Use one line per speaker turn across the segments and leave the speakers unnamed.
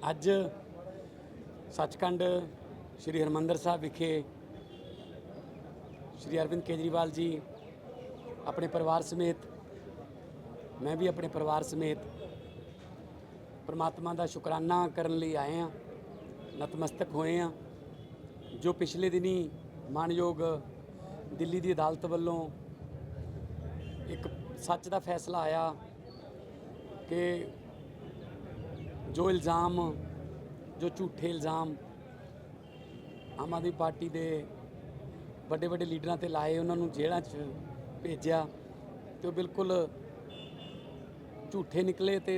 ਅੱਜ ਸੱਚਖੰਡ श्री हरमंदर साहब विखे श्री अरविंद केजरीवाल जी अपने परिवार समेत, मैं भी अपने परिवार समेत परमात्मा का शुकराना करने लिए आए हैं, नतमस्तक होए हैं। जो पिछले दिनी मानयोग दिल्ली की अदालत वालों एक सच का फैसला आया कि जो इल्ज़ाम, जो झूठे इल्ज़ाम आम आदमी पार्टी के बड़े बड़े लीडरां ते लाए, उन्होंने जेलों च भेजा तो बिल्कुल झूठे निकले। तो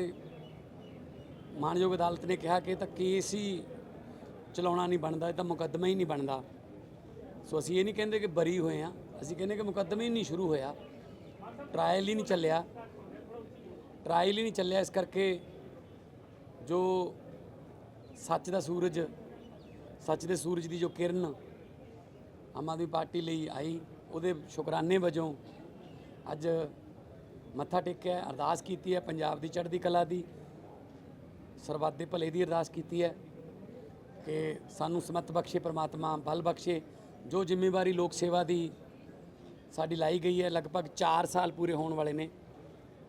मानयोग अदालत ने कहा कि तो केस ही चलाना नहीं बनता, तो मुकदमा ही नहीं बनता। सो असी ये नहीं कहते कि बरी हुए हैं, असी कहते कि मुकदमा ही नहीं शुरू होया, ट्रायल ही नहीं चलिया, ट्रायल ही नहीं चलिया। इस करके जो सच का सूरज, सच के सूरज की जो किरण आम आदमी पार्टी ਲਈ आई, ਉਹਦੇ शुकराने वजों अज मत्था टेकिया, अरदास की है, पंजाब की चढ़ती कला की सरबत के भले की अरदास की है कि सानू समत बख्शे परमात्मा, बल बख्शे। जो जिम्मेवारी लोक सेवा की साड़ी लाई गई है, लगभग 4 साल पूरे होने वाले ने,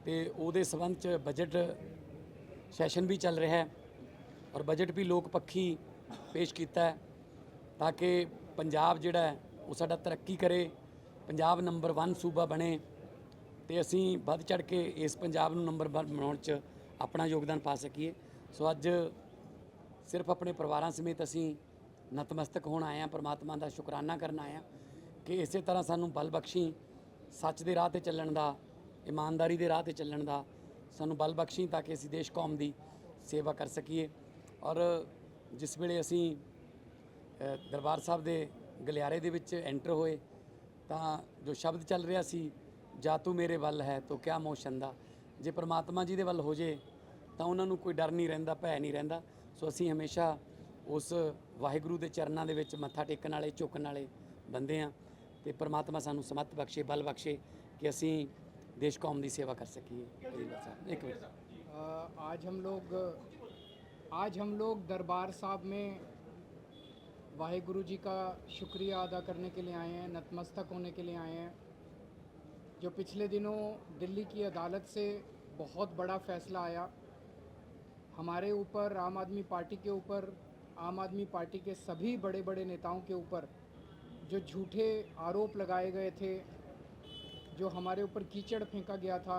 तो वो संबंध च बजट सैशन भी चल रहा है और बजट भी लोक पक्षी पेश किया है ताकि पंजाब जिहड़ा है वो साडा तरक्की करे, पंजाब नंबर 1 सूबा बने, तो असी बढ़ चढ़ के इस पंजाब नूं नंबर 1 बनाउण च अपना योगदान पा सकीए। सो अज सिर्फ अपने परिवारां समेत असी नतमस्तक होण आए हैं, परमात्मा का शुकराना करन आए हैं कि इस तरह सानू बल बख्शी, सच के राह ते चलण दा, ईमानदारी के राह ते चलण दा सानू बल बख्शी, ताकि असी देश कौम की सेवा कर सकीए। और जिस वेले असी दरबार साहब के गलियारे दे विच एंटर होए तो जो शब्द चल रहा सी, जा तू मेरे वल है तो क्या मोह छंदा, जे परमात्मा जी दे वल हो जे तो उन्होंने कोई डर नहीं रहिंदा, भै नहीं रहिंदा। सो असी हमेशा उस वाहिगुरू के चरणों के विच मत्था टेकण वाले, झुकण वाले बंदे हाँ, तो परमात्मा सानू समत बख्शे, बल बख्शे कि असी देश कौम की सेवा कर सकीए। एक मिनट,
आज हम लोग दरबार साहब में वाहिगुरु जी का शुक्रिया अदा करने के लिए आए हैं, नतमस्तक होने के लिए आए हैं। जो पिछले दिनों दिल्ली की अदालत से बहुत बड़ा फ़ैसला आया हमारे ऊपर, आम आदमी पार्टी के ऊपर, आम आदमी पार्टी के सभी बड़े बड़े नेताओं के ऊपर जो झूठे आरोप लगाए गए थे, जो हमारे ऊपर कीचड़ फेंका गया था,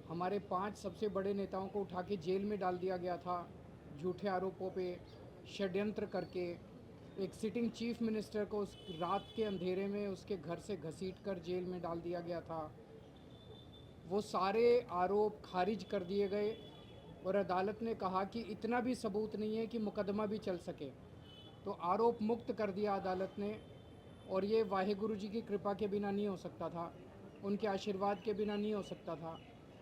हमारे 5 सबसे बड़े नेताओं को उठा के जेल में डाल दिया गया था झूठे आरोपों पे षड्यंत्र करके। एक सिटिंग चीफ मिनिस्टर को उस रात के अंधेरे में उसके घर से घसीट कर जेल में डाल दिया गया था। वो सारे आरोप खारिज कर दिए गए और अदालत ने कहा कि इतना भी सबूत नहीं है कि मुकदमा भी चल सके, तो आरोप मुक्त कर दिया अदालत ने। और ये वाहिगुरु जी की कृपा के बिना नहीं हो सकता था, उनके आशीर्वाद के बिना नहीं हो सकता था।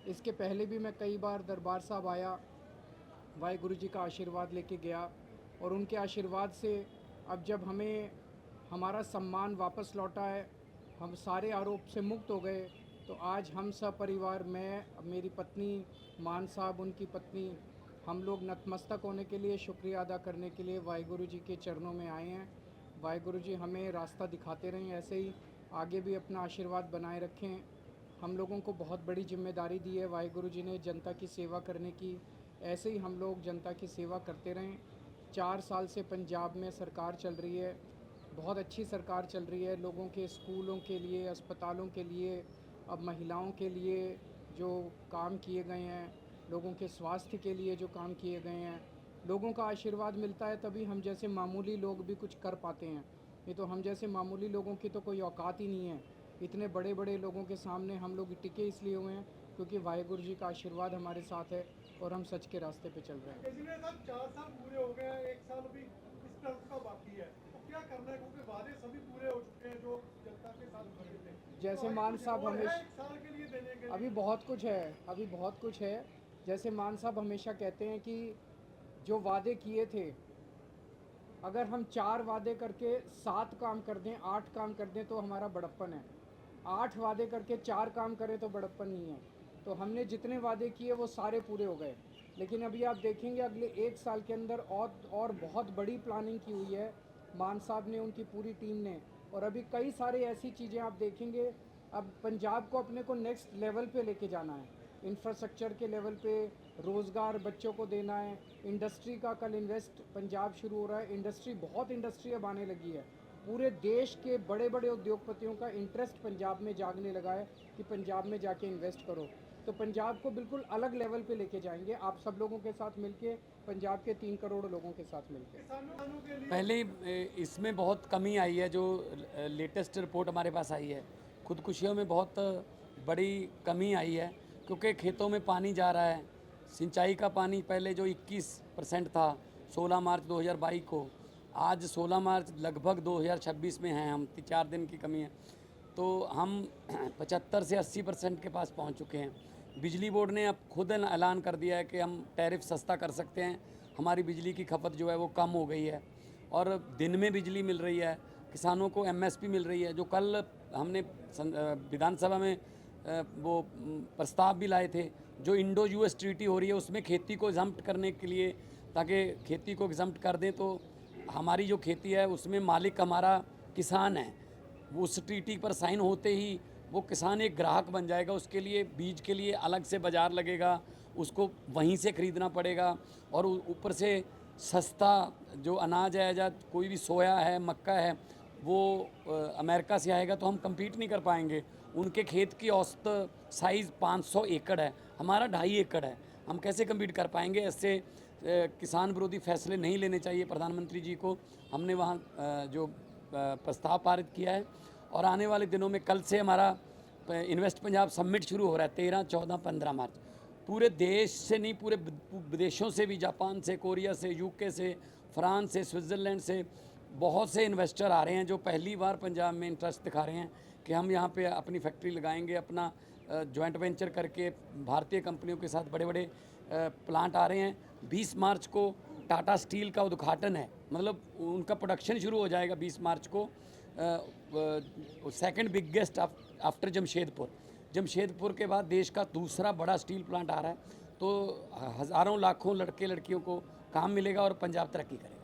इसके पहले भी मैं कई बार दरबार साहब आया, वाहिगुरु जी का आशीर्वाद लेके गया, और उनके आशीर्वाद से अब जब हमें हमारा सम्मान वापस लौटा है, हम सारे आरोप से मुक्त हो गए, तो आज हम सब परिवार, मैं, मेरी पत्नी मान साहब, उनकी पत्नी, हम लोग नतमस्तक होने के लिए, शुक्रिया अदा करने के लिए वाहिगुरु जी के चरणों में आए हैं। वाहिगुरु जी हमें रास्ता दिखाते रहें, ऐसे ही आगे भी अपना आशीर्वाद बनाए रखें। हम लोगों को बहुत बड़ी जिम्मेदारी दी है वाहिगुरु जी ने जनता की सेवा करने की, ऐसे ही हम लोग जनता की सेवा करते रहें। 4 साल से पंजाब में सरकार चल रही है, बहुत अच्छी सरकार चल रही है। लोगों के स्कूलों के लिए, अस्पतालों के लिए, अब महिलाओं के लिए जो काम किए गए हैं, लोगों के स्वास्थ्य के लिए जो काम किए गए हैं, लोगों का आशीर्वाद मिलता है तभी हम जैसे मामूली लोग भी कुछ कर पाते हैं। नहीं तो हम जैसे मामूली लोगों की तो कोई औकात ही नहीं है। इतने बड़े बड़े लोगों के सामने हम लोग टिके इसलिए हुए हैं क्योंकि वाहिगुरु जी का आशीर्वाद हमारे साथ है और हम सच के रास्ते पे चल रहे हैं।
केजरीवाल साहब 4 साल पूरे हो गए हैं, 1 साल अभी इस टर्म का बाकी है, तो क्या करना है, क्योंकि वादे सभी पूरे हो चुके हैं जो जनता के साथ किए थे।
जैसे
तो
मान साहब
और है
हमेशा
1 साल के लिए देने के
अभी
लिए।
बहुत कुछ है, अभी बहुत कुछ है। जैसे मान साहब हमेशा कहते हैं कि जो वादे किए थे, अगर हम 4 वादे करके 7 काम कर दें, 8 काम कर दें तो हमारा बड़प्पन है। 8 वादे करके 4 काम करें तो बड़प्पन नहीं है। तो हमने जितने वादे किए वो सारे पूरे हो गए। लेकिन अभी आप देखेंगे अगले 1 साल के अंदर और बहुत बड़ी प्लानिंग की हुई है मान साहब ने, उनकी पूरी टीम ने। और अभी कई सारे ऐसी चीज़ें आप देखेंगे। अब पंजाब को अपने को नेक्स्ट लेवल पे लेके जाना है, इंफ्रास्ट्रक्चर के लेवल पे, रोज़गार बच्चों को देना है, इंडस्ट्री का कल इन्वेस्ट पंजाब शुरू हो रहा है। इंडस्ट्री, बहुत इंडस्ट्री अब आने लगी है। पूरे देश के बड़े बड़े उद्योगपतियों का इंटरेस्ट पंजाब में जागने लगा है कि पंजाब में जाके इन्वेस्ट करो। तो पंजाब को बिल्कुल अलग लेवल पे लेके जाएंगे आप सब लोगों के साथ मिलके, पंजाब के 3 करोड़ लोगों के साथ मिलके।
किसानों के लिए
पहले इसमें बहुत कमी आई है, जो लेटेस्ट रिपोर्ट हमारे पास आई है, खुदकुशियों में बहुत बड़ी कमी आई है, क्योंकि खेतों में पानी जा रहा है। सिंचाई का पानी पहले जो 21% था 16 मार्च 2022 को, आज 16 मार्च लगभग 2026 में हैं हम, 4 दिन की कमी है। तो हम 75 से 80% के पास पहुंच चुके हैं। बिजली बोर्ड ने अब खुद ऐलान कर दिया है कि हम टैरिफ सस्ता कर सकते हैं, हमारी बिजली की खपत जो है वो कम हो गई है और दिन में बिजली मिल रही है। किसानों को एमएसपी मिल रही है। जो कल हमने विधानसभा में वो प्रस्ताव भी लाए थे, जो इंडो यूएस ट्रीटी हो रही है उसमें खेती को एग्जम्प्ट करने के लिए, ताकि खेती को एग्जम्प्ट कर दें तो हमारी जो खेती है उसमें मालिक हमारा किसान है। उस ट्रीटी पर साइन होते ही वो किसान एक ग्राहक बन जाएगा। उसके लिए बीज के लिए अलग से बाज़ार लगेगा, उसको वहीं से ख़रीदना पड़ेगा और ऊपर से सस्ता जो अनाज है, या कोई भी सोया है, मक्का है, वो अमेरिका से आएगा तो हम compete नहीं कर पाएंगे। उनके खेत की औसत साइज़ 500 एकड़ है, हमारा 2.5 एकड़ है, हम कैसे compete कर पाएंगे। ऐसे किसान विरोधी फैसले नहीं लेने चाहिए प्रधानमंत्री जी को। हमने वहाँ जो प्रस्ताव पारित किया है और आने वाले दिनों में कल से हमारा इन्वेस्ट पंजाब समिट शुरू हो रहा है 13, 14, 15 मार्च। पूरे देश से नहीं, पूरे विदेशों से भी, जापान से, कोरिया से, यूके से, फ्रांस से, स्विट्ज़रलैंड से बहुत से इन्वेस्टर आ रहे हैं जो पहली बार पंजाब में इंटरेस्ट दिखा रहे हैं कि हम यहाँ पे अपनी फैक्ट्री लगाएंगे। अपना जॉइंट वेंचर करके भारतीय कंपनियों के साथ बड़े बड़े प्लांट आ रहे हैं। 20 मार्च को टाटा स्टील का उद्घाटन है, मतलब उनका प्रोडक्शन शुरू हो जाएगा 20 मार्च को। सेकंड बिगेस्ट आफ्टर जमशेदपुर के बाद देश का दूसरा बड़ा स्टील प्लांट आ रहा है। तो हज़ारों लाखों लड़के लड़कियों को काम मिलेगा और पंजाब तरक्की करेगा।